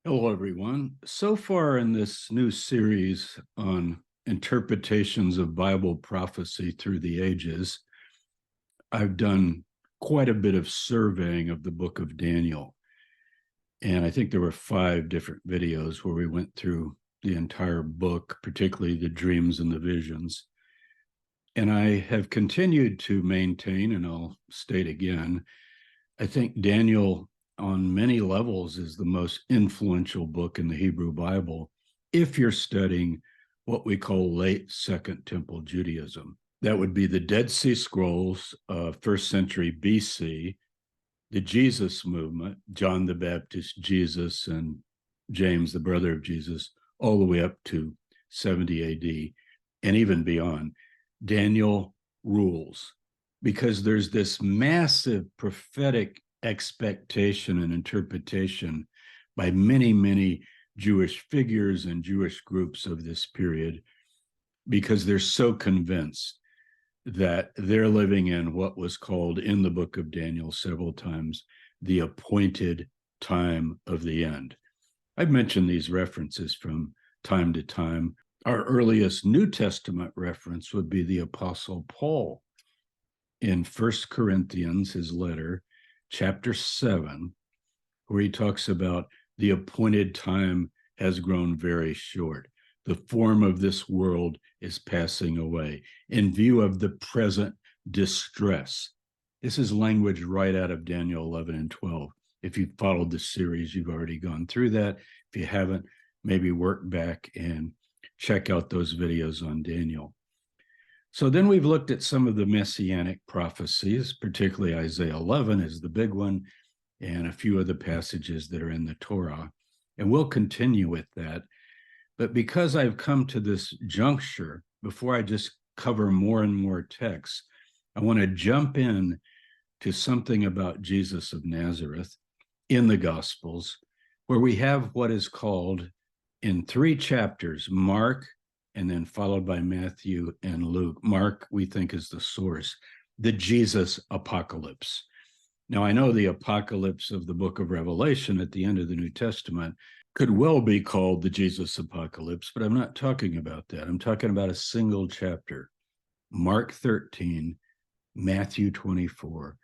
Hello, everyone. So far in this new series on interpretations of Bible prophecy through the ages, I've done quite a bit of surveying of the book of Daniel. And I think there were 5 different videos where we went through the entire book, particularly the dreams and the visions. And I have continued to maintain, and I'll state again, I think Daniel, on many levels, is the most influential book in the Hebrew Bible if you're studying what we call late Second Temple Judaism. That would be the Dead Sea Scrolls, first century BC, the Jesus movement, John the Baptist, Jesus, and James, the brother of Jesus, all the way up to 70 AD and even beyond. Daniel rules because there's this massive prophetic expectation and interpretation by many, many Jewish figures and Jewish groups of this period because they're so convinced that they're living in what was called in the book of Daniel several times the appointed time of the end. I've mentioned these references from time to time. Our earliest New Testament reference would be the Apostle Paul in 1 Corinthians, his letter, chapter 7, where he talks about the appointed time has grown very short. The form of this world is passing away in view of the present distress. This is language right out of Daniel 11 and 12. If you've followed the series, you've already gone through that. If you haven't, maybe work back and check out those videos on Daniel. So then we've looked at some of the messianic prophecies, particularly Isaiah 11 is the big one, and a few of the passages that are in the Torah. And we'll continue with that. But because I've come to this juncture, before I just cover more and more texts, I want to jump in to something about Jesus of Nazareth in the Gospels, where we have what is called in 3 chapters, Mark, and then followed by Matthew and Luke. Mark, we think, is the source, the Jesus apocalypse. Now, I know the apocalypse of the book of Revelation at the end of the New Testament could well be called the Jesus apocalypse, but I'm not talking about that. I'm talking about a single chapter, Mark 13, Matthew 24,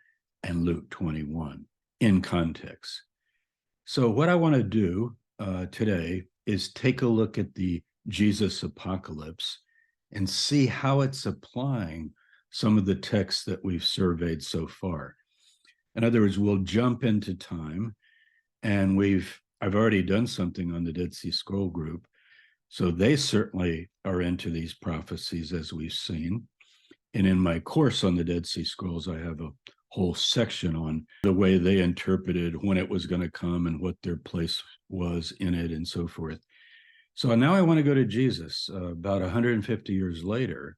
and Luke 21 in context. So what I want to do today is take a look at the Jesus apocalypse and see how it's applying some of the texts that we've surveyed so far. In other words, we'll jump into time, and I've already done something on the Dead Sea Scroll group, so they certainly are into these prophecies, as we've seen. And in my course on the Dead Sea Scrolls, I have a whole section on the way they interpreted when it was going to come and what their place was in it and so forth. So now I want to go to Jesus about 150 years later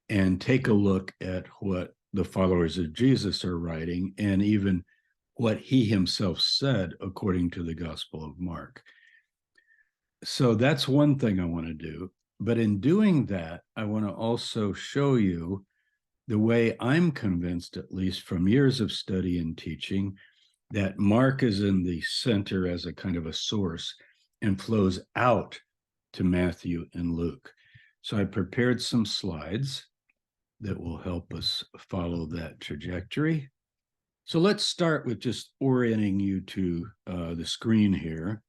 and take a look at what the followers of Jesus are writing and even what he himself said according to the Gospel of Mark. So that's one thing I want to do. But in doing that, I want to also show you the way I'm convinced, at least from years of study and teaching, that Mark is in the center as a kind of a source and flows out to Matthew and Luke. So I prepared some slides that will help us follow that trajectory. So let's start with just orienting you to the screen here.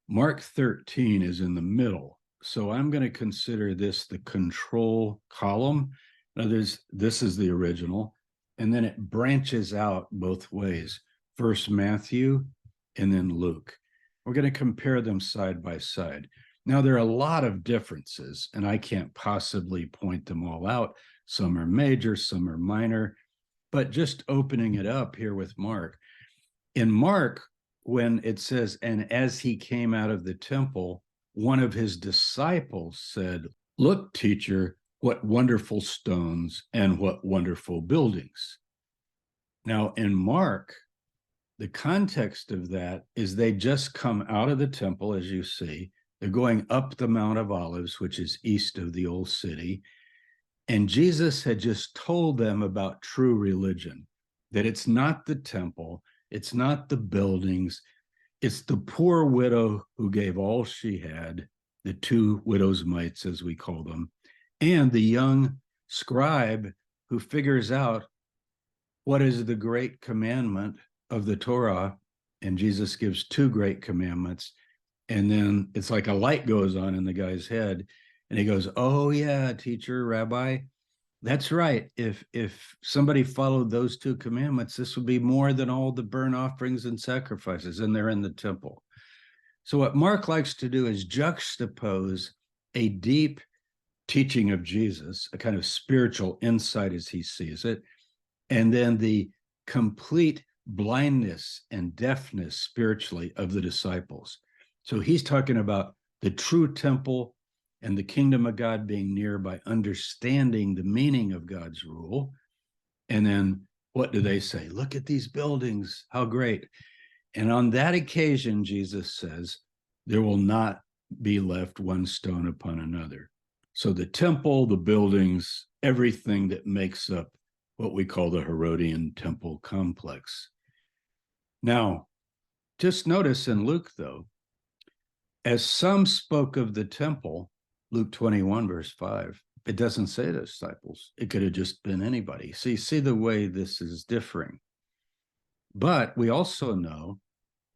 Mark 13 is in the middle. So I'm going to consider this the control column. Now this is the original, and then it branches out both ways. First Matthew and then Luke. We're going to compare them side by side. Now, there are a lot of differences, and I can't possibly point them all out. Some are major, some are minor, but just opening it up here with Mark. In Mark, when it says, and as he came out of the temple, one of his disciples said, "Look, teacher, what wonderful stones and what wonderful buildings." Now, in Mark, the context of that is they just come out of the temple, as you see. They're going up the Mount of Olives, which is east of the old city. And Jesus had just told them about true religion, that it's not the temple, it's not the buildings, It's the poor widow who gave all she had, the two widows' mites, as we call them, and the young scribe who figures out what is the great commandment of the Torah. And Jesus gives two great commandments. And then it's like a light goes on in the guy's head. And he goes, oh, yeah, teacher, rabbi, that's right. If somebody followed those two commandments, this would be more than all the burnt offerings and sacrifices, and they're in the temple. So what Mark likes to do is juxtapose a deep teaching of Jesus, a kind of spiritual insight as he sees it, and then the complete blindness and deafness spiritually of the disciples. So he's talking about the true temple and the kingdom of God being near by understanding the meaning of God's rule. And then what do they say? Look at these buildings, how great. And on that occasion, Jesus says, there will not be left one stone upon another. So the temple, the buildings, everything that makes up what we call the Herodian temple complex. Now, just notice in Luke, though, as some spoke of the temple, Luke 21, verse 5, it doesn't say the disciples. It could have just been anybody. So you see the way this is differing. But we also know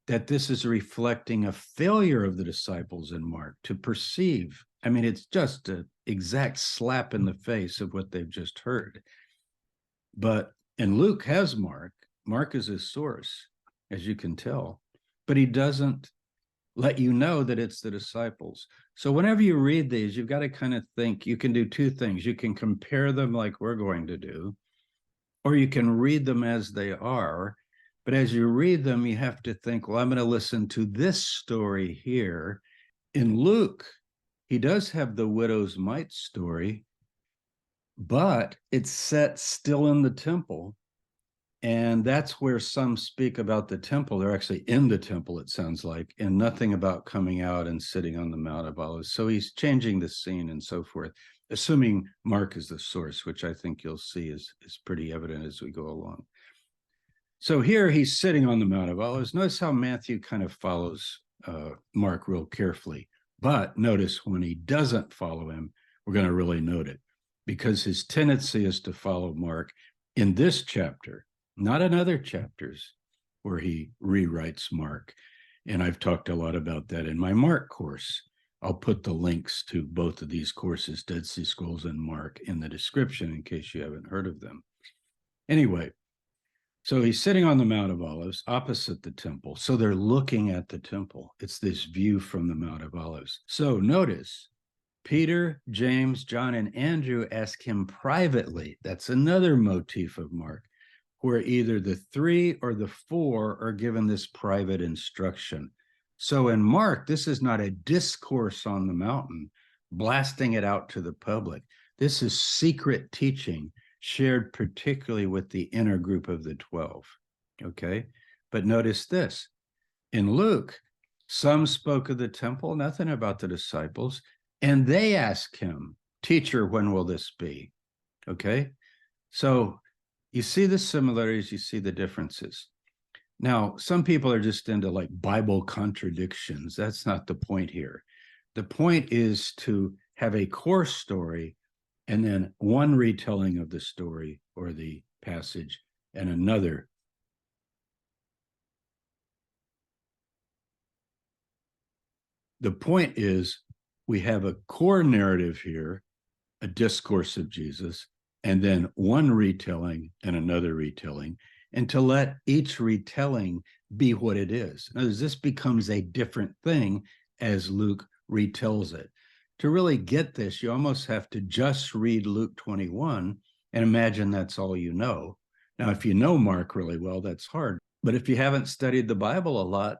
that this is reflecting a failure of the disciples in Mark to perceive. I mean, it's just an exact slap in the face of what they've just heard. But, and Luke has Mark. Mark is his source, as you can tell, but he doesn't let you know that it's the disciples. So whenever you read these, you've got to kind of think, you can do two things. You can compare them like we're going to do, or you can read them as they are. But as you read them, you have to think, well, I'm going to listen to this story here. In Luke, he does have the widow's mite story, but it's set still in the temple. And that's where some speak about the temple. They're actually in the temple, it sounds like, and nothing about coming out and sitting on the Mount of Olives. So he's changing the scene and so forth, assuming Mark is the source, which I think you'll see is pretty evident as we go along. So here he's sitting on the Mount of Olives. Notice how Matthew kind of follows Mark real carefully. But notice when he doesn't follow him, we're going to really note it, because his tendency is to follow Mark in this chapter, not in other chapters where he rewrites Mark. And I've talked a lot about that in my Mark course. I'll put the links to both of these courses, Dead Sea Scrolls and Mark, in the description in case you haven't heard of them. Anyway, so he's sitting on the Mount of Olives opposite the temple. So they're looking at the temple. It's this view from the Mount of Olives. So notice Peter, James, John, and Andrew ask him privately. That's another motif of Mark, where either the three or the four are given this private instruction. So in Mark, this is not a discourse on the mountain, blasting it out to the public. This is secret teaching shared particularly with the inner group of the 12, okay? But notice this. In Luke, some spoke of the temple, nothing about the disciples, and they asked him, teacher, when will this be? Okay? So you see the similarities, you see the differences. Now, some people are just into like Bible contradictions. That's not the point here. The point is to have a core story and then one retelling of the story or the passage and another. The point is we have a core narrative here, a discourse of Jesus, and then one retelling and another retelling, and to let each retelling be what it is. In other words, this becomes a different thing as Luke retells it. To really get this, you almost have to just read Luke 21 and imagine that's all you know. Now, if you know Mark really well, that's hard. But if you haven't studied the Bible a lot,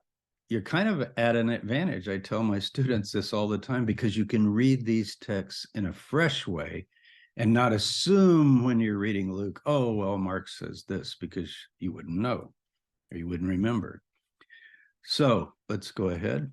you're kind of at an advantage. I tell my students this all the time, because you can read these texts in a fresh way and not assume when you're reading Luke, oh, well, Mark says this, because you wouldn't know or you wouldn't remember. So let's go ahead.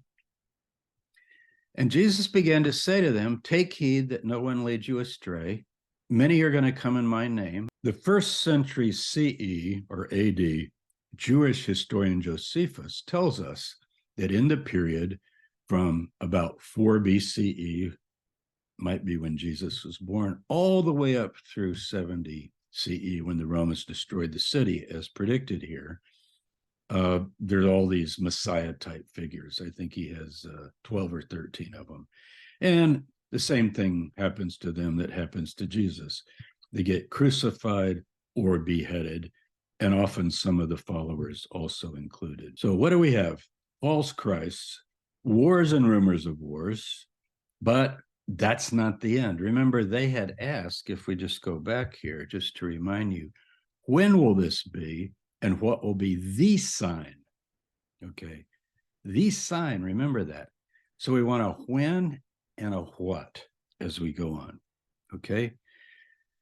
And Jesus began to say to them, take heed that no one leads you astray. Many are going to come in my name. The first century CE or AD Jewish historian Josephus tells us that in the period from about 4 BCE, might be when Jesus was born, all the way up through 70 CE when the Romans destroyed the city, as predicted here, there's all these Messiah type figures. I think he has 12 or 13 of them. And the same thing happens to them that happens to Jesus. They get crucified or beheaded, and often some of the followers also included. So what do we have? False Christs, wars and rumors of wars, but that's not the end. Remember, they had asked, if we just go back here, just to remind you, when will this be and what will be the sign? Okay, the sign, remember that. So we want a when and a what as we go on, okay?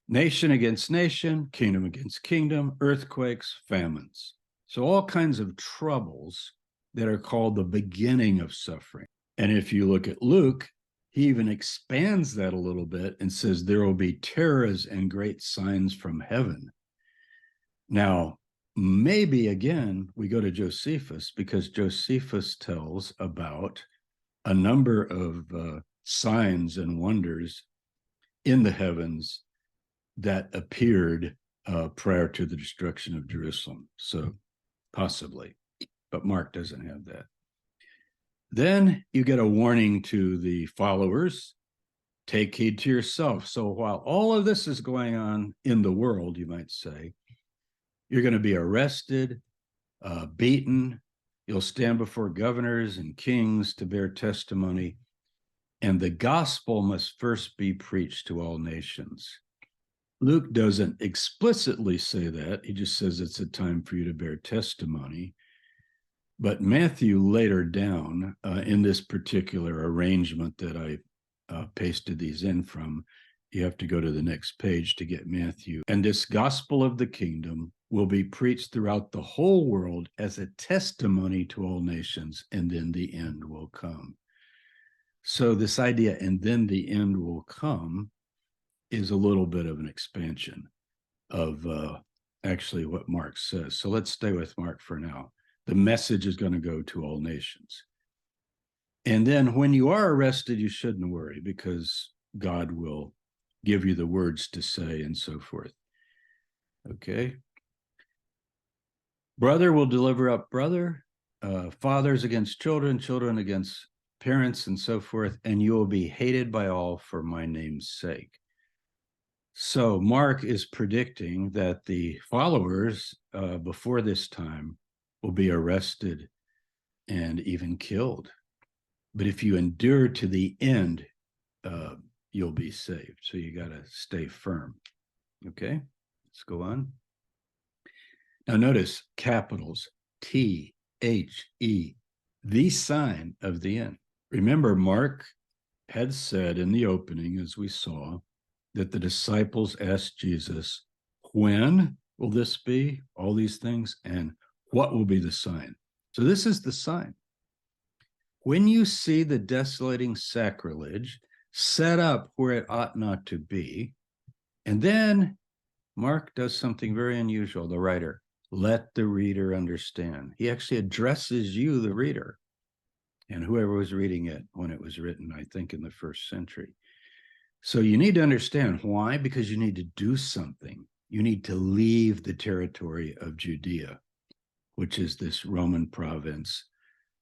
Nation against nation, kingdom against kingdom, earthquakes, famines. So all kinds of troubles that are called the beginning of suffering. And if you look at Luke, he even expands that a little bit and says there will be terrors and great signs from heaven. Now, maybe again, we go to Josephus, because Josephus tells about a number of signs and wonders in the heavens that appeared prior to the destruction of Jerusalem. So possibly, but Mark doesn't have that. Then you get a warning to the followers, take heed to yourself. So while all of this is going on in the world, you might say, you're going to be arrested, beaten. You'll stand before governors and kings to bear testimony. And the gospel must first be preached to all nations. Luke doesn't explicitly say that. He just says it's a time for you to bear testimony. But Matthew later down in this particular arrangement that I pasted these in from, you have to go to the next page to get Matthew. And this gospel of the kingdom will be preached throughout the whole world as a testimony to all nations, and then the end will come. So this idea, and then the end will come, is a little bit of an expansion of actually what Mark says. So let's stay with Mark for now. The message is going to go to all nations. And then when you are arrested, you shouldn't worry, because God will give you the words to say and so forth. Okay. Brother will deliver up brother, fathers against children, children against parents, and so forth, and you will be hated by all for my name's sake. So Mark is predicting that the followers before this time will be arrested and even killed. But if you endure to the end, you'll be saved. So you got to stay firm. Okay, let's go on. Now notice capitals, T, H, E, the sign of the end. Remember, Mark had said in the opening, as we saw, that the disciples asked Jesus, when will this be, all these things, and what will be the sign? So this is the sign. When you see the desolating sacrilege set up where it ought not to be, and then Mark does something very unusual, the writer, let the reader understand. He actually addresses you, the reader, and whoever was reading it when it was written, I think in the 1st century. So you need to understand why, because you need to do something. You need to leave the territory of Judea, which is this Roman province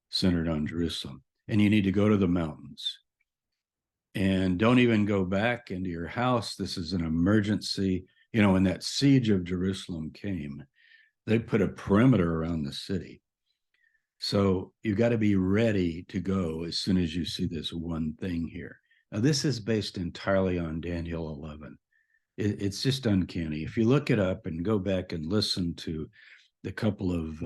centered on Jerusalem. And you need to go to the mountains. And don't even go back into your house. This is an emergency. You know, when that siege of Jerusalem came, they put a perimeter around the city. So you've got to be ready to go as soon as you see this one thing here. Now, this is based entirely on Daniel 11. It's just uncanny. If you look it up and go back and listen to the couple of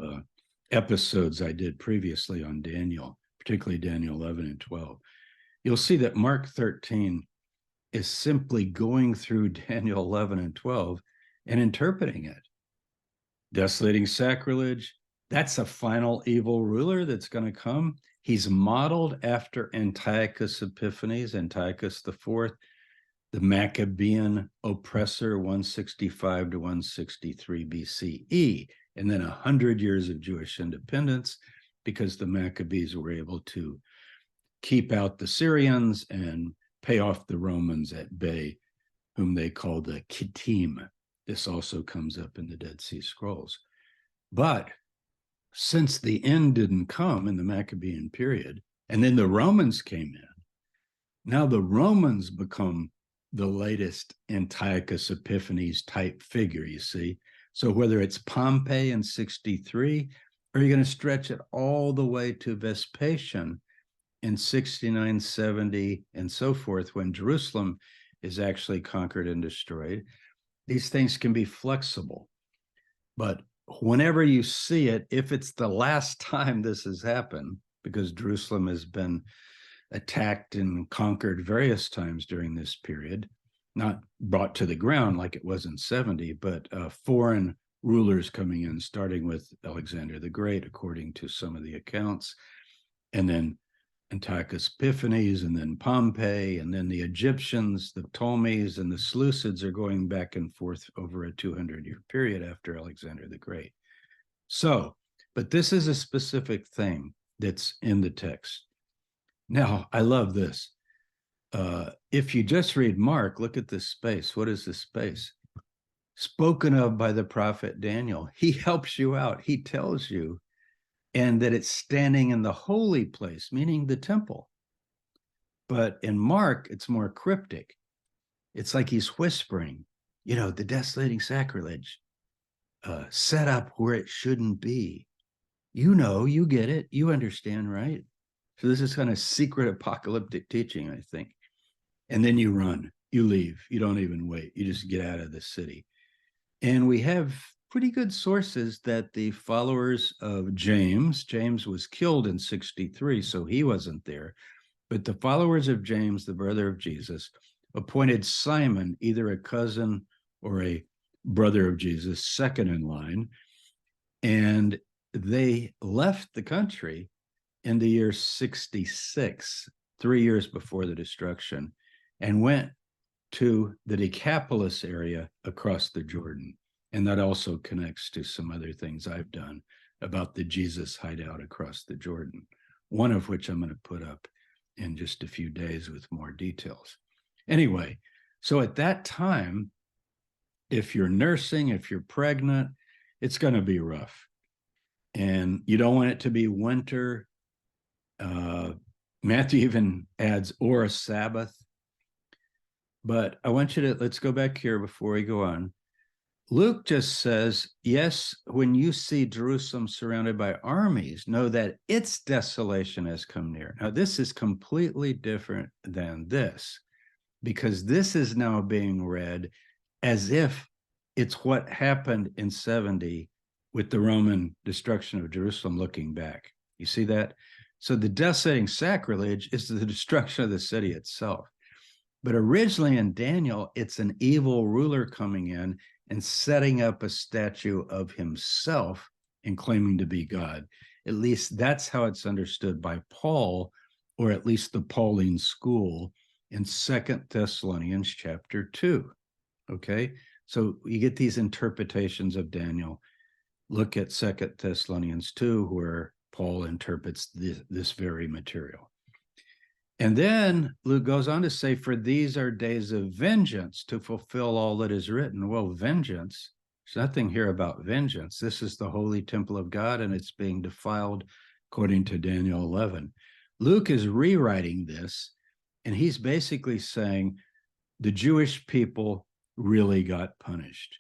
episodes I did previously on Daniel, particularly Daniel 11 and 12, you'll see that Mark 13 is simply going through Daniel 11 and 12 and interpreting it. Desolating sacrilege, that's a final evil ruler that's going to come. He's modeled after Antiochus Epiphanes, Antiochus IV, the Maccabean oppressor, 165 to 163 BCE, and then 100 years of Jewish independence. because the Maccabees were able to keep out the Syrians and pay off the Romans at bay, whom they called the Kittim. This also comes up in the Dead Sea Scrolls. But since the end didn't come in the Maccabean period, and then the Romans came in, now the Romans become the latest Antiochus Epiphanes type figure, you see. So whether it's Pompey in 63, or you're going to stretch it all the way to Vespasian in 69, 70, and so forth, when Jerusalem is actually conquered and destroyed, these things can be flexible. But whenever you see it, if it's the last time this has happened, because Jerusalem has been attacked and conquered various times during this period, not brought to the ground like it was in 70, but foreign rulers coming in, starting with Alexander the Great, according to some of the accounts, and then Antiochus Epiphanes, and then Pompey, and then the Egyptians, the Ptolemies, and the Seleucids are going back and forth over a 200-year period after Alexander the Great. So, but this is a specific thing that's in the text. Now, I love this. If you just read Mark, look at this space. What is this space? Spoken of by the prophet Daniel. He helps you out. He tells you, and that it's standing in the holy place, meaning the temple. But in Mark, it's more cryptic. It's like he's whispering, you know, the desolating sacrilege, set up where it shouldn't be. You know, you get it. You understand, right? So this is kind of secret apocalyptic teaching, I think. And then you run, you leave, you don't even wait. You just get out of the city. And we have pretty good sources that the followers of James was killed in 63, so he wasn't there. But the followers of James, the brother of Jesus, appointed Simon, either a cousin or a brother of Jesus, second in line. And they left the country in the year 66, 3 years before the destruction, and went to the Decapolis area across the Jordan. And that also connects to some other things I've done about the Jesus hideout across the Jordan, one of which I'm going to put up in just a few days with more details. Anyway, so at that time, if you're nursing, if you're pregnant, it's going to be rough. And you don't want it to be winter. Matthew even adds, or a Sabbath. But I want you to, let's go back here before we go on. Luke just says, yes, when you see Jerusalem surrounded by armies, know that its desolation has come near. Now, this is completely different than this, because this is now being read as if it's what happened in 70 with the Roman destruction of Jerusalem looking back. You see that? So the desolating sacrilege is the destruction of the city itself. But originally in Daniel, it's an evil ruler coming in and setting up a statue of himself and claiming to be God. At least that's how it's understood by Paul, or at least the Pauline school in 2 Thessalonians chapter 2. Okay, so you get these interpretations of Daniel. Look at 2 Thessalonians 2, where Paul interprets this very material. And then Luke goes on to say, for these are days of vengeance to fulfill all that is written. Well, vengeance, there's nothing here about vengeance. This is the holy temple of God, and it's being defiled according to Daniel 11. Luke is rewriting this, and he's basically saying the Jewish people really got punished.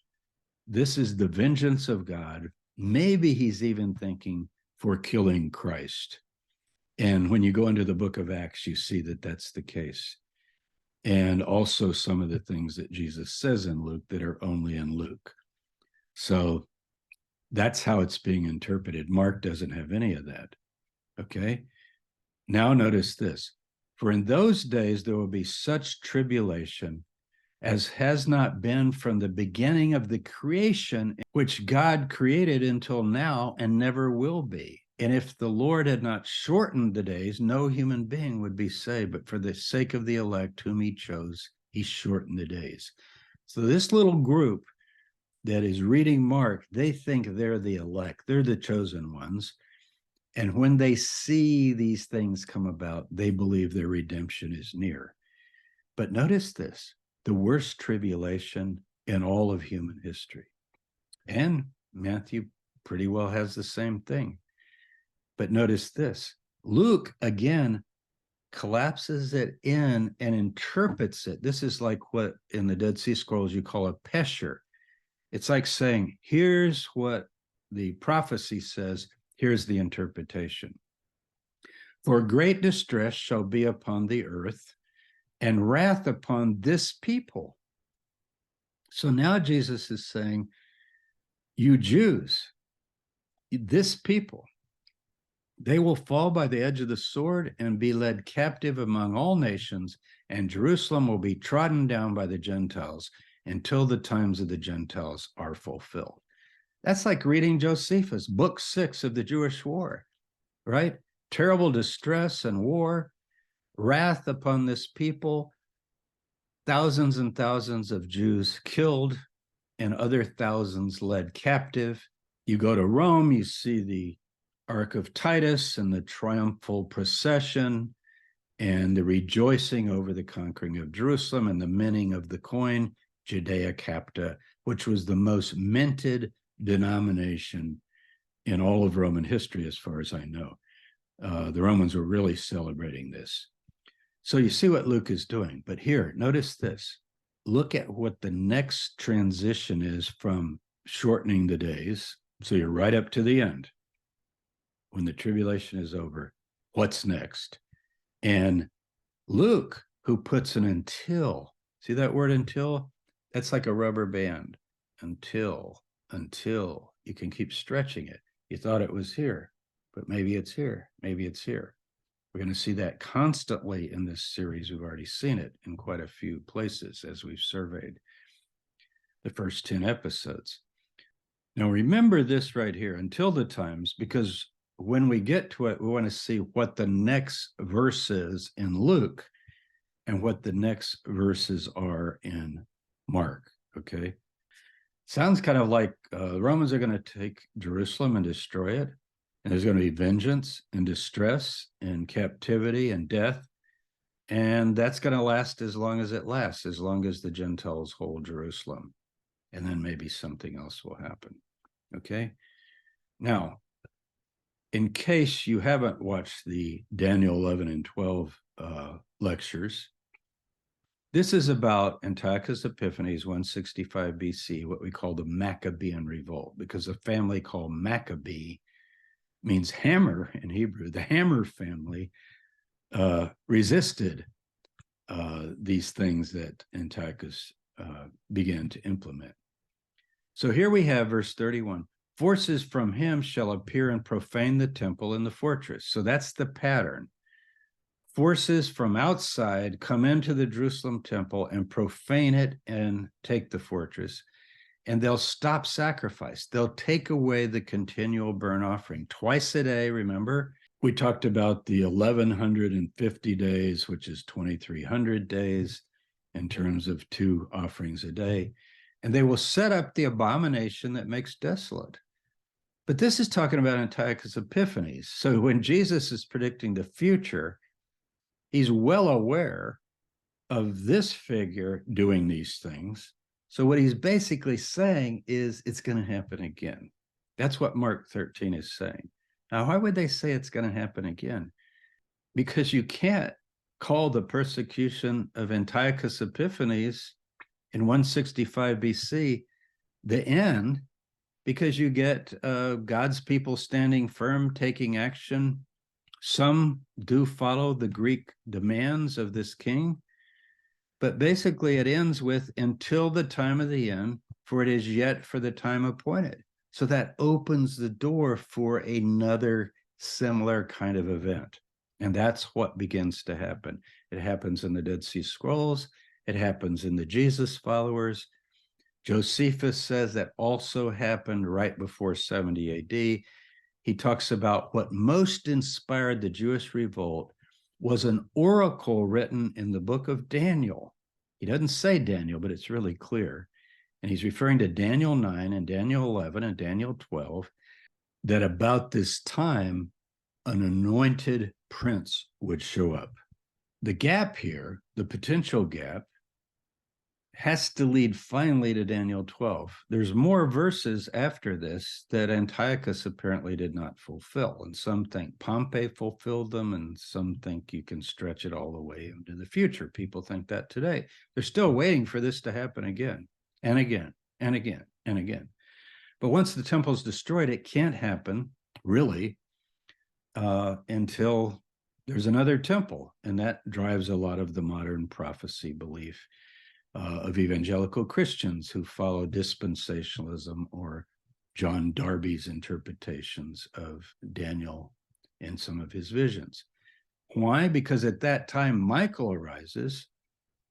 This is the vengeance of God. Maybe he's even thinking for killing Christ. And when you go into the book of Acts, you see that that's the case. And also some of the things that Jesus says in Luke that are only in Luke. So that's how it's being interpreted. Mark doesn't have any of that. Okay. Now notice this. For in those days, there will be such tribulation as has not been from the beginning of the creation, which God created until now and never will be. And if the Lord had not shortened the days, no human being would be saved. But for the sake of the elect whom he chose, he shortened the days. So this little group that is reading Mark, they think they're the elect. They're the chosen ones. And when they see these things come about, they believe their redemption is near. But notice this, the worst tribulation in all of human history. And Matthew pretty well has the same thing. But notice this, Luke, again, collapses it in and interprets it. This is like what in the Dead Sea Scrolls you call a pesher. It's like saying, here's what the prophecy says, here's the interpretation. For great distress shall be upon the earth, and wrath upon this people. So now Jesus is saying, you Jews, this people, they will fall by the edge of the sword and be led captive among all nations, and Jerusalem will be trodden down by the Gentiles until the times of the Gentiles are fulfilled. That's like reading Josephus, book 6 of the Jewish war, right? Terrible distress and war, wrath upon this people, thousands and thousands of Jews killed and other thousands led captive. You go to Rome, you see the Ark of Titus and the triumphal procession and the rejoicing over the conquering of Jerusalem and the minting of the coin, Judea Capta, which was the most minted denomination in all of Roman history, as far as I know. The Romans were really celebrating this. So you see what Luke is doing. But here, notice this. Look at what the next transition is from shortening the days. So you're right up to the end. When the tribulation is over, what's next? And Luke, who puts an until, see that word until? That's like a rubber band. Until, you can keep stretching it. You thought it was here, but maybe it's here, maybe it's here. We're going to see that constantly in this series. We've already seen it in quite a few places as we've surveyed the first 10 episodes. Now, remember this right here, until the times, because when we get to it, we want to see what the next verse is in Luke and what the next verses are in Mark, okay? Sounds kind of like the Romans are going to take Jerusalem and destroy it. And there's going to be vengeance and distress and captivity and death. And that's going to last as long as it lasts, as long as the Gentiles hold Jerusalem. And then maybe something else will happen. Okay? Now, in case you haven't watched the Daniel 11 and 12 lectures, this is about Antiochus Epiphanes, 165 BC, what we call the Maccabean revolt, because a family called Maccabee means hammer in Hebrew. The Hammer family resisted these things that Antiochus began to implement. So here we have verse 31. Forces from him shall appear and profane the temple and the fortress. So that's the pattern. Forces from outside come into the Jerusalem temple and profane it and take the fortress. And they'll stop sacrifice. They'll take away the continual burnt offering twice a day. Remember, we talked about the 1150 days, which is 2300 days in terms of 2 offerings a day. And they will set up the abomination that makes desolate. But this is talking about Antiochus Epiphanes. So when Jesus is predicting the future, he's well aware of this figure doing these things. So what he's basically saying is it's going to happen again. That's what Mark 13 is saying. Now, why would they say it's going to happen again? Because you can't call the persecution of Antiochus Epiphanes in 165 BC the end, because you get God's people standing firm, taking action. Some do follow the Greek demands of this king. But basically it ends with until the time of the end, for it is yet for the time appointed. So that opens the door for another similar kind of event. And that's what begins to happen. It happens in the Dead Sea Scrolls. It happens in the Jesus followers. Josephus says that also happened right before 70 AD. He talks about what most inspired the Jewish revolt was an oracle written in the book of Daniel. He doesn't say Daniel, but it's really clear. And he's referring to Daniel 9 and Daniel 11 and Daniel 12, that about this time, an anointed prince would show up. The gap here, the potential gap, has to lead finally to Daniel 12. There's more verses after this that Antiochus apparently did not fulfill. And some think Pompey fulfilled them, and some think you can stretch it all the way into the future. People think that today. They're still waiting for this to happen again and again and again and again. But once the temple's destroyed, it can't happen really until there's another temple. And that drives a lot of the modern prophecy belief of evangelical Christians who follow dispensationalism or John Darby's interpretations of Daniel and some of his visions. Why? Because at that time, Michael arises,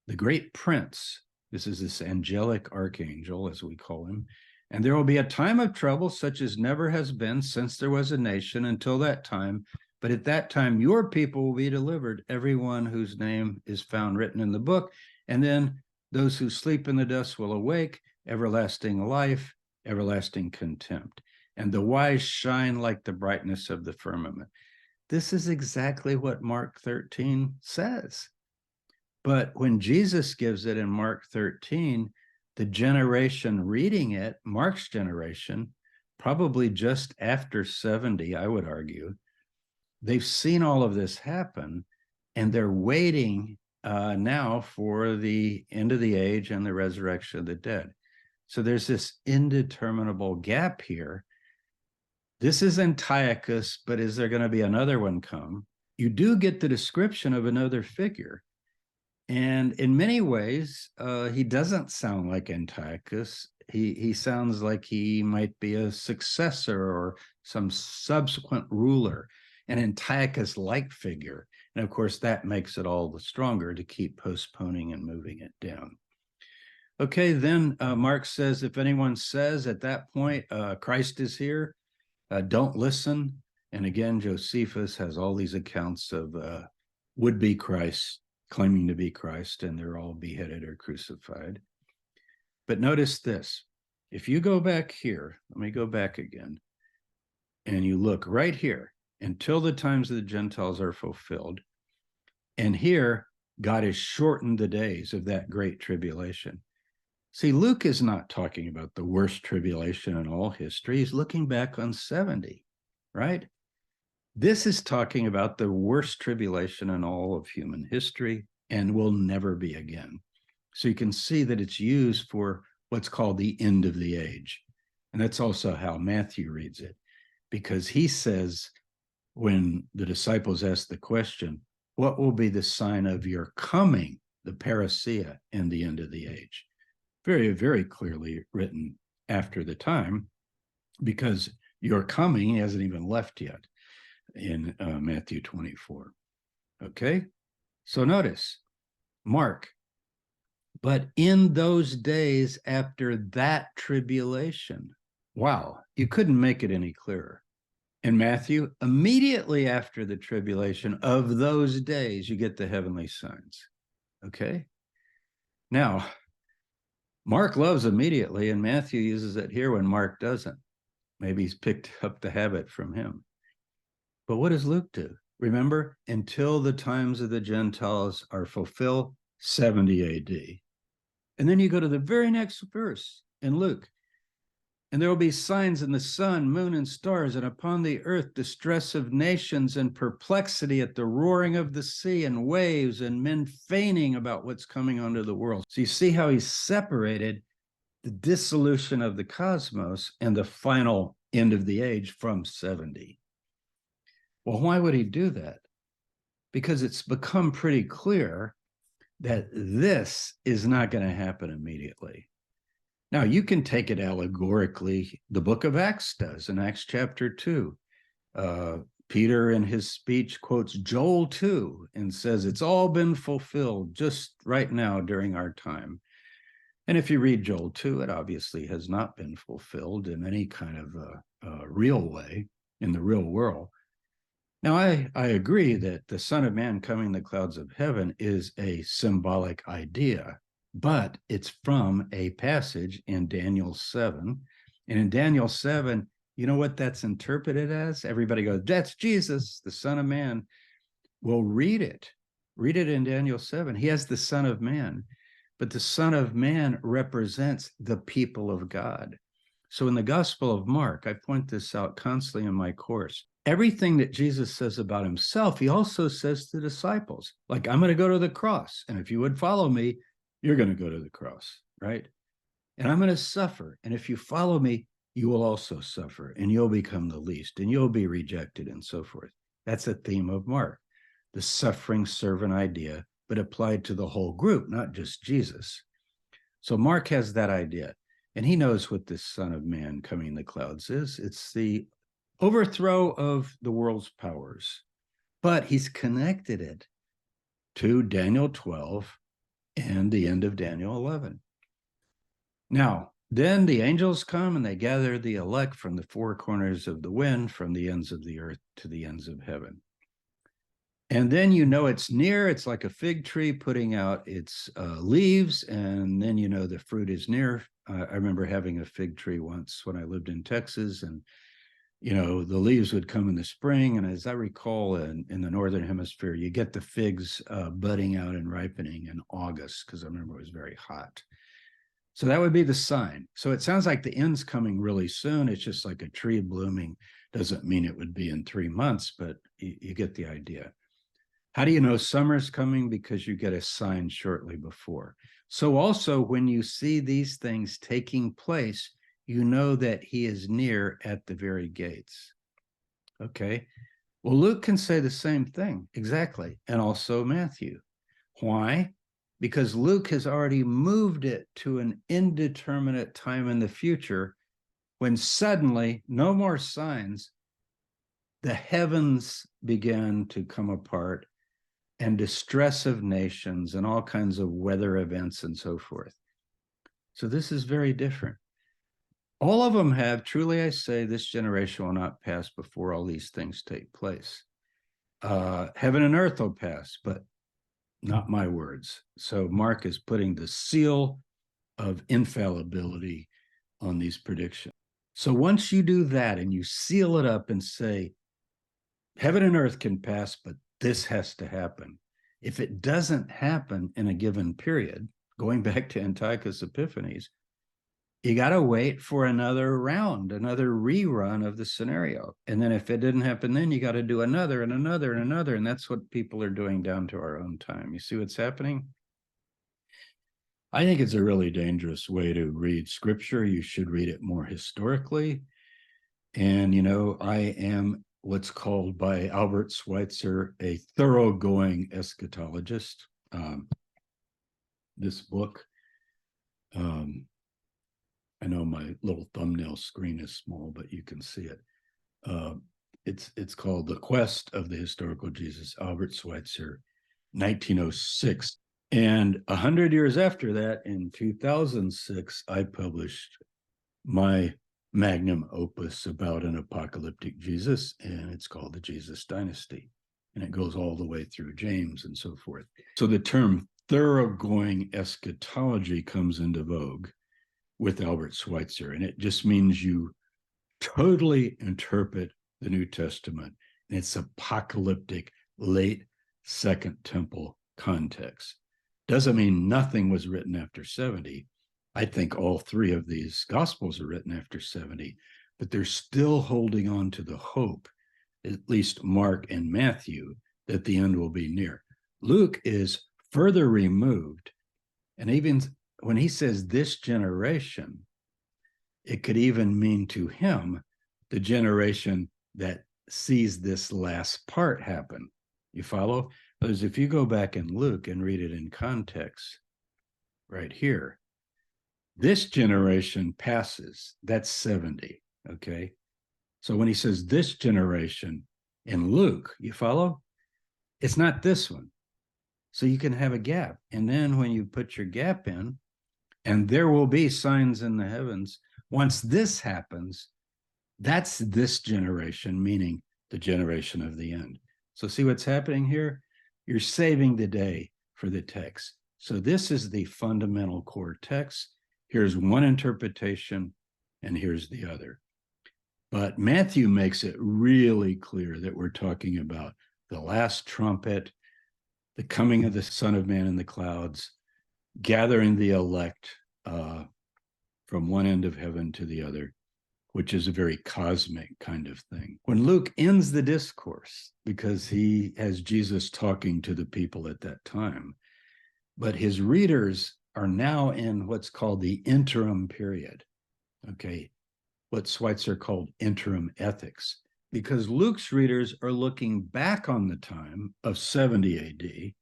the great prince. This is this angelic archangel, as we call him. And there will be a time of trouble such as never has been since there was a nation until that time. But at that time, your people will be delivered, everyone whose name is found written in the book. And then those who sleep in the dust will awake, everlasting life, everlasting contempt. And the wise shine like the brightness of the firmament. This is exactly what Mark 13 says. But when Jesus gives it in Mark 13, the generation reading it, Mark's generation, probably just after 70, I would argue, they've seen all of this happen, and they're waiting now for the end of the age and the resurrection of the dead. So there's this indeterminable gap here. This is Antiochus, but is there going to be another one come? You do get the description of another figure. And in many ways, he doesn't sound like Antiochus. He sounds like he might be a successor or some subsequent ruler, an Antiochus-like figure. And of course, that makes it all the stronger to keep postponing and moving it down. Okay, then Mark says, if anyone says at that point, Christ is here, don't listen. And again, Josephus has all these accounts of would-be Christ claiming to be Christ, and they're all beheaded or crucified. But notice this. If you go back here, let me go back again, and you look right here, until the times of the Gentiles are fulfilled. And here, God has shortened the days of that great tribulation. See, Luke is not talking about the worst tribulation in all history. He's looking back on 70, right? This is talking about the worst tribulation in all of human history and will never be again. So you can see that it's used for what's called the end of the age. And that's also how Matthew reads it, because he says, when the disciples ask the question, what will be the sign of your coming, the parousia, and the end of the age? Very, very clearly written after the time, because your coming hasn't even left yet in Matthew 24. Okay, so notice, Mark, but in those days after that tribulation, wow, you couldn't make it any clearer. In Matthew, immediately after the tribulation of those days, you get the heavenly signs. Okay, now, Mark loves immediately, and Matthew uses it here when Mark doesn't. Maybe he's picked up the habit from him. But what does Luke do? Remember, until the times of the Gentiles are fulfilled, 70 AD. And then you go to the very next verse in Luke. And there will be signs in the sun, moon, and stars, and upon the earth distress of nations and perplexity at the roaring of the sea and waves and men feigning about what's coming onto the world. So you see how he's separated the dissolution of the cosmos and the final end of the age from 70. Well, why would he do that? Because it's become pretty clear that this is not going to happen immediately. Now, you can take it allegorically. The book of Acts does in Acts chapter 2. Peter, in his speech, quotes Joel 2 and says, it's all been fulfilled just right now during our time. And if you read Joel 2, it obviously has not been fulfilled in any kind of real way in the real world. Now, I agree that the Son of Man coming in the clouds of heaven is a symbolic idea, but it's from a passage in Daniel 7. And in Daniel 7, You know what that's interpreted as? Everybody goes, that's Jesus, the Son of Man. Well, read it. Read it in Daniel 7. He has the Son of Man, but the Son of Man represents the people of God. So in the Gospel of Mark, I point this out constantly in my course. Everything that Jesus says about himself, he also says to disciples, like, I'm going to go to the cross. And if you would follow me, you're going to go to the cross, right? And I'm going to suffer. And if you follow me, you will also suffer, and you'll become the least, and you'll be rejected, and so forth. That's a theme of Mark, the suffering servant idea, but applied to the whole group, not just Jesus. So Mark has that idea, and he knows what this Son of Man coming in the clouds is. It's the overthrow of the world's powers, but he's connected it to Daniel 12 and the end of Daniel 11. Now, then the angels come and they gather the elect from the four corners of the wind, from the ends of the earth to the ends of heaven. And then you know it's near. It's like a fig tree putting out its leaves, and then you know the fruit is near. I remember having a fig tree once when I lived in Texas, and you know the leaves would come in the spring. And as I recall, in the northern hemisphere, you get the figs budding out and ripening in August, because I remember it was very hot. So that would be the sign. So it sounds like the end's coming really soon. It's just like a tree blooming. Doesn't mean it would be in 3 months, but you get the idea. How do you know summer's coming? Because you get a sign shortly before. So also when you see these things taking place, you know that he is near at the very gates. Okay. Well, Luke can say the same thing. Exactly. And also Matthew. Why? Because Luke has already moved it to an indeterminate time in the future, when suddenly, no more signs, the heavens began to come apart, and distress of nations and all kinds of weather events and so forth. So this is very different. All of them have, truly I say, this generation will not pass before all these things take place. Heaven and earth will pass, but not my words. So Mark is putting the seal of infallibility on these predictions. So once you do that and you seal it up and say, heaven and earth can pass, but this has to happen. If it doesn't happen in a given period, going back to Antiochus Epiphanes, you got to wait for another round, another rerun of the scenario. And then if it didn't happen, then you got to do another and another and another. And that's what people are doing down to our own time. You see what's happening? I think it's a really dangerous way to read scripture. You should read it more historically. And, you know, I am what's called by Albert Schweitzer a thoroughgoing eschatologist. This book, I know my little thumbnail screen is small, but you can see it. It's called The Quest of the Historical Jesus, Albert Schweitzer, 1906. And 100 years after that, in 2006, I published my magnum opus about an apocalyptic Jesus, and it's called the Jesus Dynasty. And it goes all the way through James and so forth. So the term thoroughgoing eschatology comes into vogue with Albert Schweitzer, and it just means you totally interpret the New Testament in its apocalyptic late Second Temple context. Doesn't mean nothing was written after 70. I think all three of these gospels are written after 70, but they're still holding on to the hope, at least Mark and Matthew, that the end will be near. Luke is further removed, and even when he says this generation, it could even mean to him the generation that sees this last part happen. You follow? Because if you go back in Luke and read it in context, right here, this generation passes. That's 70. Okay. So when he says this generation in Luke, you follow? It's not this one. So you can have a gap. And then when you put your gap in, and there will be signs in the heavens, once this happens, that's this generation, meaning the generation of the end. So see what's happening here? You're saving the day for the text. So this is the fundamental core text. Here's one interpretation, and here's the other. But Matthew makes it really clear that we're talking about the last trumpet, the coming of the Son of Man in the clouds, gathering the elect from one end of heaven to the other, which is a very cosmic kind of thing. When Luke ends the discourse, because he has Jesus talking to the people at that time, but his readers are now in what's called the interim period, okay, what Schweitzer called interim ethics, because Luke's readers are looking back on the time of 70 AD,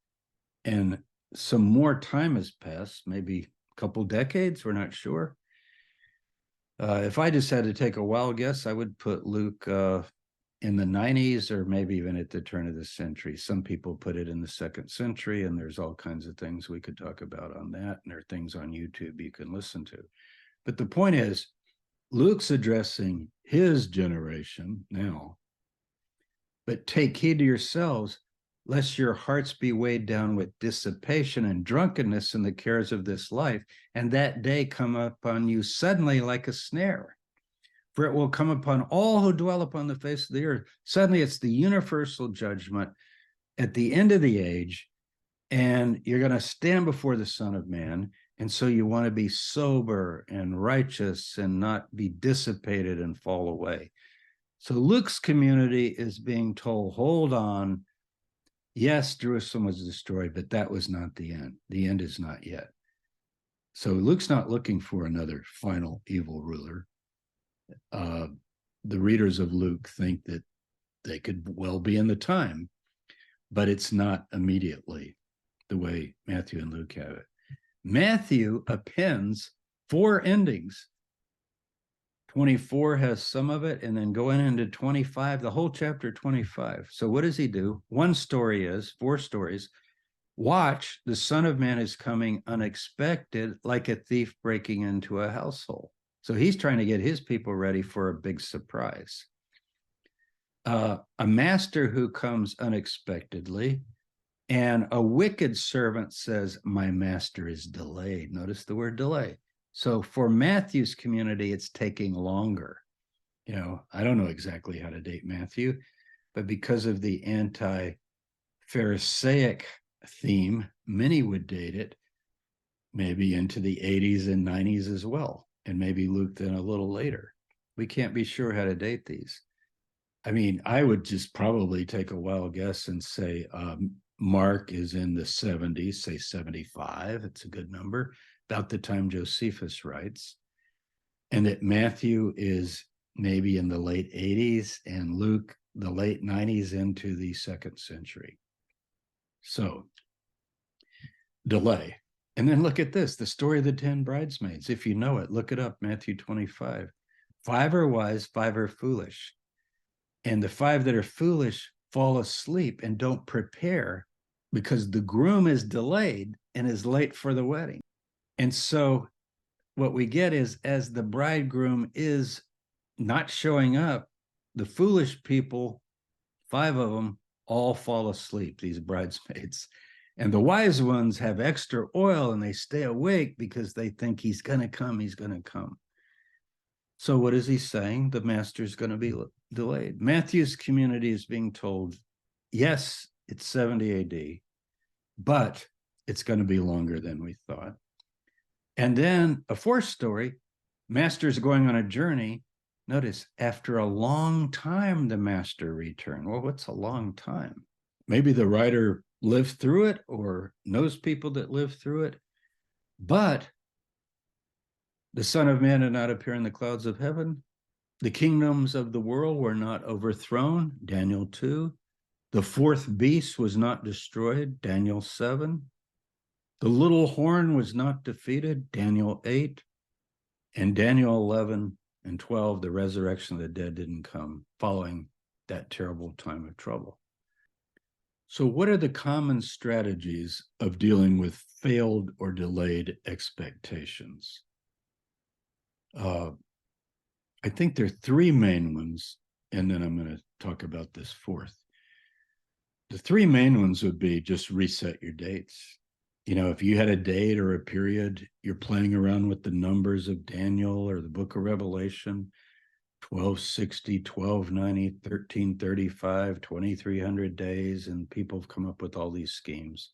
and some more time has passed, maybe a couple decades, we're not sure. If I just had to take a wild guess, I would put Luke in the 90s or maybe even at the turn of the century. Some people put it in the 2nd century, and there's all kinds of things we could talk about on that. And there are things on YouTube you can listen to. But the point is, Luke's addressing his generation now. But take heed to yourselves, lest your hearts be weighed down with dissipation and drunkenness in the cares of this life, and that day come upon you suddenly like a snare. For it will come upon all who dwell upon the face of the earth. Suddenly it's the universal judgment at the end of the age, and you're going to stand before the Son of Man. And so you want to be sober and righteous and not be dissipated and fall away. So Luke's community is being told, hold on. Yes, Jerusalem was destroyed, but that was not the end. The end is not yet. So Luke's not looking for another final evil ruler. The readers of Luke think that they could well be in the time, but it's not immediately the way Matthew and Luke have it. Matthew appends 4 endings. 24 has some of it, and then going into 25, the whole chapter 25. So what does he do? One story is 4 stories. Watch, the Son of Man is coming unexpected, like a thief breaking into a household. So he's trying to get his people ready for a big surprise. A master who comes unexpectedly, and a wicked servant says, my master is delayed. Notice the word delay. So for Matthew's community, it's taking longer. You know, I don't know exactly how to date Matthew, but because of the anti-Pharisaic theme, many would date it maybe into the 80s and 90s as well, and maybe Luke then a little later. We can't be sure how to date these. I mean, I would just probably take a wild guess and say Mark is in the 70s, say 75, it's a good number, about the time Josephus writes, and that Matthew is maybe in the late 80s and Luke the late 90s into the 2nd century. So, delay. And then look at this, the story of the 10 bridesmaids. If you know it, look it up, Matthew 25. 5 are wise, 5 are foolish. And the 5 that are foolish fall asleep and don't prepare because the groom is delayed and is late for the wedding. And so what we get is, as the bridegroom is not showing up, the foolish people, 5 of them, all fall asleep, these bridesmaids. And the wise ones have extra oil and they stay awake because they think he's going to come, he's going to come. So what is he saying? The master's going to be delayed. Matthew's community is being told, yes, it's 70 AD, but it's going to be longer than we thought. And then a 4th story, master's going on a journey. Notice, after a long time, the master returned. Well, what's a long time? Maybe the writer lived through it or knows people that lived through it, but the Son of Man did not appear in the clouds of heaven. The kingdoms of the world were not overthrown, Daniel 2. The 4th beast was not destroyed, Daniel 7. The little horn was not defeated, Daniel 8. And Daniel 11 and 12, the resurrection of the dead didn't come following that terrible time of trouble. So what are the common strategies of dealing with failed or delayed expectations? I think there are 3 main ones, and then I'm going to talk about this 4th. The 3 main ones would be just reset your dates. You know, if you had a date or a period, you're playing around with the numbers of Daniel or the book of Revelation, 1260, 1290, 1335, 2300 days, and people have come up with all these schemes.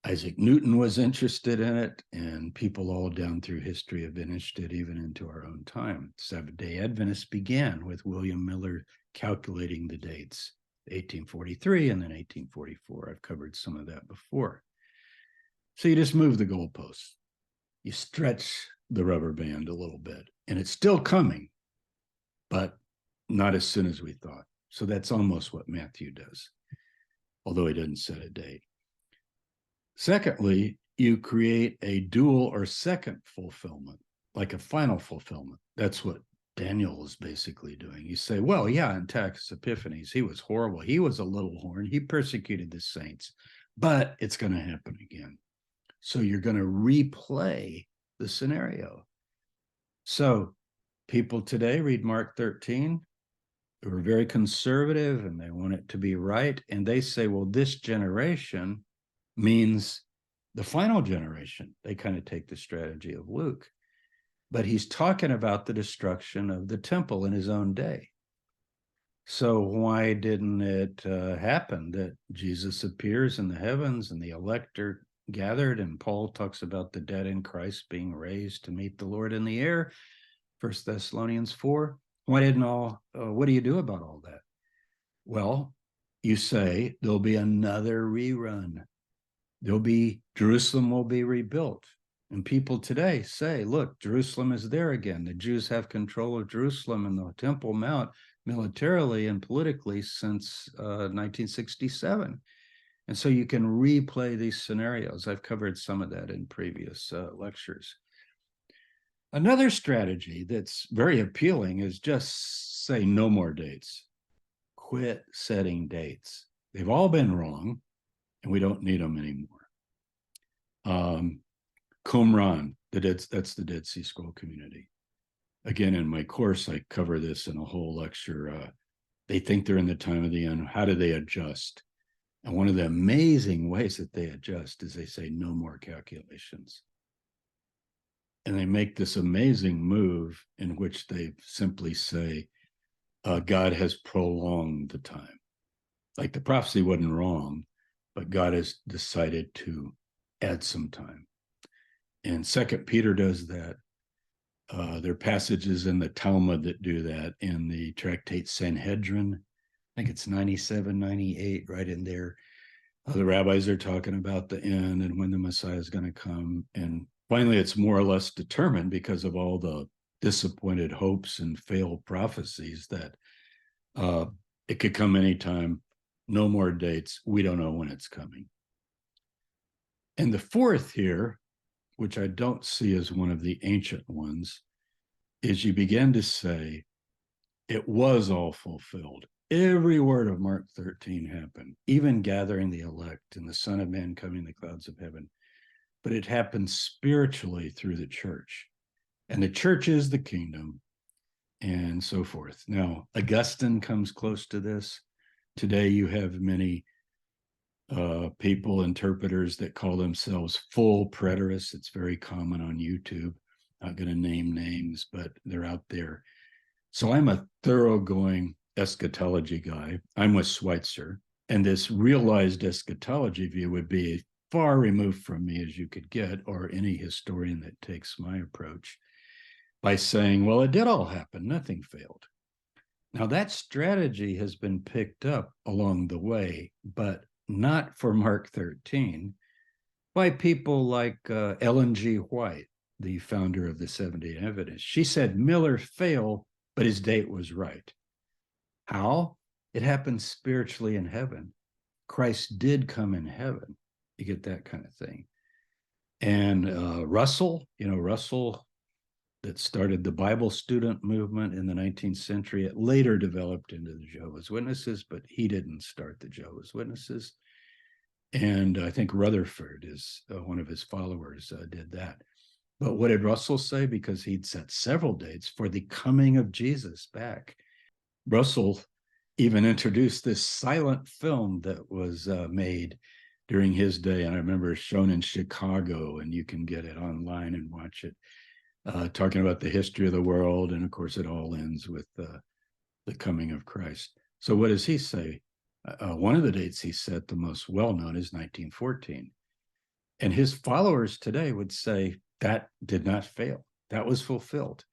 Isaac Newton was interested in it, and people all down through history have been interested even into our own time. Seventh-day Adventists began with William Miller calculating the dates, 1843 and then 1844. I've covered some of that before. So you just move the goalposts. You stretch the rubber band a little bit, and it's still coming, but not as soon as we thought. So that's almost what Matthew does, although he doesn't set a date. Secondly, you create a dual or second fulfillment, like a final fulfillment. That's what Daniel is basically doing. You say, well, yeah, Antiochus Epiphanes, he was horrible. He was a little horn. He persecuted the saints, but it's going to happen again. So you're going to replay the scenario. So people today read Mark 13, who are very conservative and they want it to be right. And they say, well, this generation means the final generation. They kind of take the strategy of Luke. But he's talking about the destruction of the temple in his own day. So why didn't it happen that Jesus appears in the heavens and the elect are gathered, and Paul talks about the dead in Christ being raised to meet the Lord in the air, 1 Thessalonians 4. Why didn't what do you do about all that? Well, you say there'll be another rerun. Jerusalem will be rebuilt. And people today say, look, Jerusalem is there again. The Jews have control of Jerusalem and the Temple Mount militarily and politically since 1967. And so you can replay these scenarios. I've covered some of that in previous lectures. Another strategy that's very appealing is just say no more dates. Quit setting dates. They've all been wrong, and we don't need them anymore. Qumran, that's the Dead Sea Scroll community. Again, in my course, I cover this in a whole lecture. They think they're in the time of the end. How do they adjust? And one of the amazing ways that they adjust is they say no more calculations. And they make this amazing move in which they simply say, God has prolonged the time. Like the prophecy wasn't wrong, but God has decided to add some time. And Second Peter does that. There are passages in the Talmud that do that. In the tractate Sanhedrin, I think it's 97, 98, right in there. The rabbis are talking about the end and when the Messiah is going to come. And finally, it's more or less determined because of all the disappointed hopes and failed prophecies that it could come anytime. No more dates. We don't know when it's coming. And the fourth here, which I don't see as one of the ancient ones, is you begin to say, it was all fulfilled. Every word of Mark 13 happened, even gathering the elect and the Son of Man coming in the clouds of heaven. But it happened spiritually through the church. And the church is the kingdom and so forth. Now, Augustine comes close to this. Today, you have many people, interpreters that call themselves full preterists. It's very common on YouTube. Not going to name names, but they're out there. So I'm a thoroughgoing eschatology guy. I'm with Schweitzer. And this realized eschatology view would be far removed from me as you could get, or any historian that takes my approach, by saying, well, it did all happen. Nothing failed. Now, that strategy has been picked up along the way, but not for Mark 13, by people like Ellen G. White, the founder of the Seventh-day Adventists. She said Miller failed, but his date was right. How? It happened spiritually in heaven. Christ did come in heaven. You get that kind of thing. And Russell, Russell that started the Bible student movement in the 19th century. It later developed into the Jehovah's Witnesses, but he didn't start the Jehovah's Witnesses. And I think Rutherford is one of his followers did that. But what did Russell say? Because he'd set several dates for the coming of Jesus back. Russell even introduced this silent film that was made during his day. And I remember it's shown in Chicago, and you can get it online and watch it. talking about the history of the world. And of course, it all ends with the coming of Christ. So what does he say? One of the dates he set, the most well-known, is 1914. And his followers today would say that did not fail. That was fulfilled.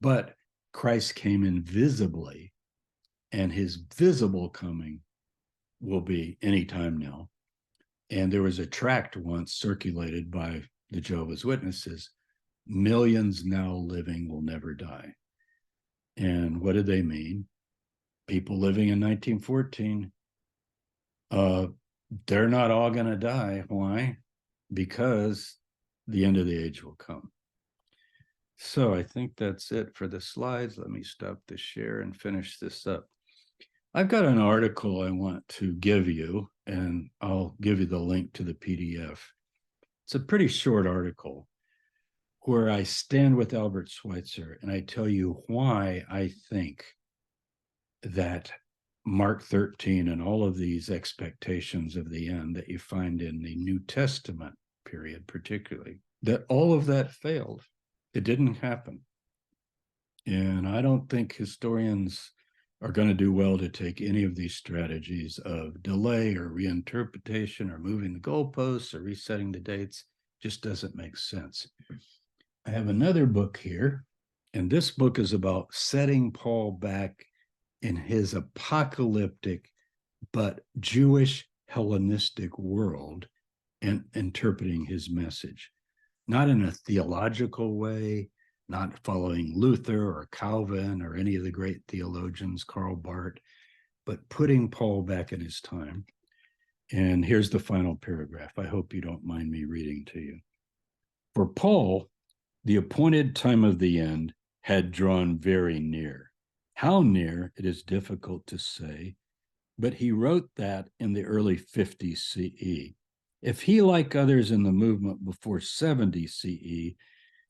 But Christ came invisibly, and his visible coming will be anytime now. And there was a tract once circulated by the Jehovah's Witnesses, millions now living will never die. And what did they mean? People living in 1914, they're not all going to die. Why? Because the end of the age will come. So I think that's it for the slides. Let me stop the share and finish this up. I've got an article I want to give you, and I'll give you the link to the PDF. It's a pretty short article where I stand with Albert Schweitzer and I tell you why I think that Mark 13 and all of these expectations of the end that you find in the New Testament period, particularly, that all of that failed. It didn't happen. And I don't think historians are going to do well to take any of these strategies of delay or reinterpretation or moving the goalposts or resetting the dates. Just doesn't make sense. I have another book here, and this book is about setting Paul back in his apocalyptic but Jewish Hellenistic world and interpreting his message, not in a theological way, not following Luther or Calvin or any of the great theologians, Karl Barth, but putting Paul back in his time. And here's the final paragraph. I hope you don't mind me reading to you. For Paul, the appointed time of the end had drawn very near. How near, it is difficult to say, but he wrote that in the early 50s CE. If he, like others in the movement before 70 CE,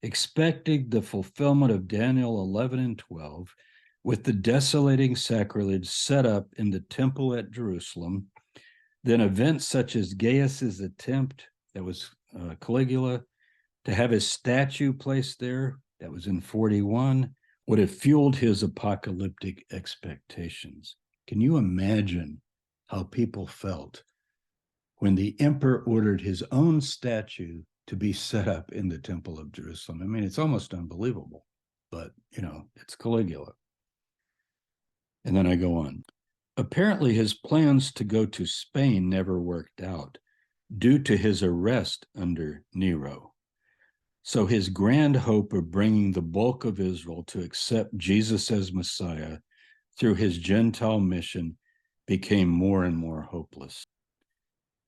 expecting the fulfillment of Daniel 11 and 12 with the desolating sacrilege set up in the temple at Jerusalem, then events such as Gaius's attempt, that was Caligula, to have his statue placed there, that was in 41, would have fueled his apocalyptic expectations. Can you imagine how people felt when the emperor ordered his own statue to be set up in the temple of Jerusalem? I mean, it's almost unbelievable, but it's Caligula. And then I go on. Apparently his plans to go to Spain never worked out due to his arrest under Nero. So his grand hope of bringing the bulk of Israel to accept Jesus as Messiah through his Gentile mission became more and more hopeless.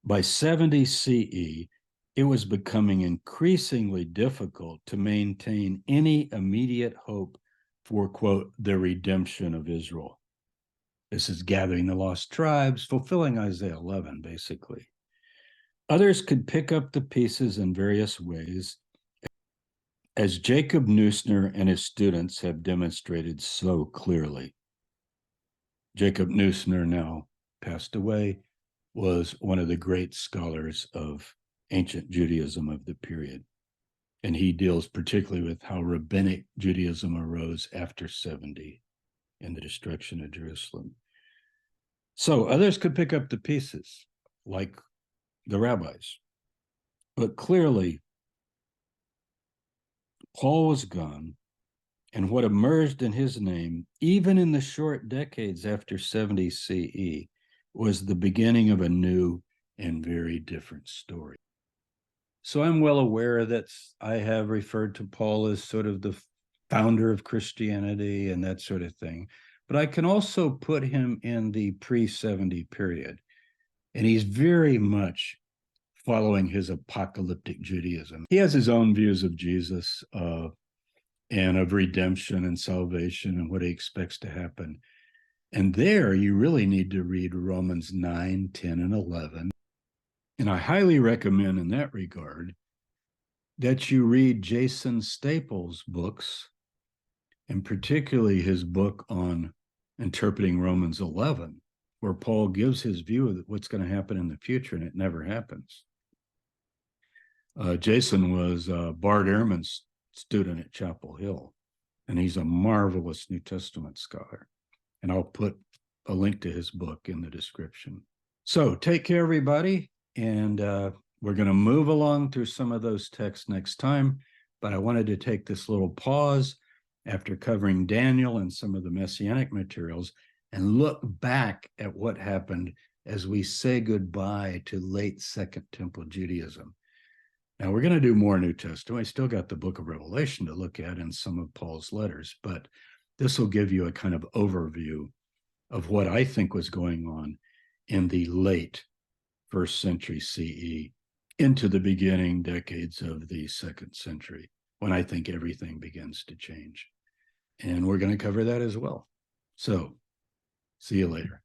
By 70 CE, it was becoming increasingly difficult to maintain any immediate hope for, quote, the redemption of Israel. This is gathering the lost tribes, fulfilling Isaiah 11, basically. Others could pick up the pieces in various ways, as Jacob Neusner and his students have demonstrated so clearly. Jacob Neusner, now passed away, was one of the great scholars of ancient Judaism of the period. And he deals particularly with how rabbinic Judaism arose after 70 and the destruction of Jerusalem. So others could pick up the pieces, like the rabbis. But clearly, Paul was gone, and what emerged in his name, even in the short decades after 70 CE, was the beginning of a new and very different story. So I'm well aware that I have referred to Paul as sort of the founder of Christianity and that sort of thing, but I can also put him in the pre-70 period, and he's very much following his apocalyptic Judaism. He has his own views of Jesus and of redemption and salvation and what he expects to happen. And there you really need to read Romans 9, 10, and 11. And I highly recommend in that regard that you read Jason Staples' books, and particularly his book on interpreting Romans 11, where Paul gives his view of what's going to happen in the future, and it never happens. Jason was Bart Ehrman's student at Chapel Hill, and he's a marvelous New Testament scholar. And I'll put a link to his book in the description. So take care, everybody. And we're going to move along through some of those texts next time. But I wanted to take this little pause after covering Daniel and some of the Messianic materials and look back at what happened as we say goodbye to late Second Temple Judaism. Now, we're going to do more New Testament. I still got the book of Revelation to look at and some of Paul's letters, but this will give you a kind of overview of what I think was going on in the late first century CE into the beginning decades of the second century, when I think everything begins to change. And we're going to cover that as well. So, see you later.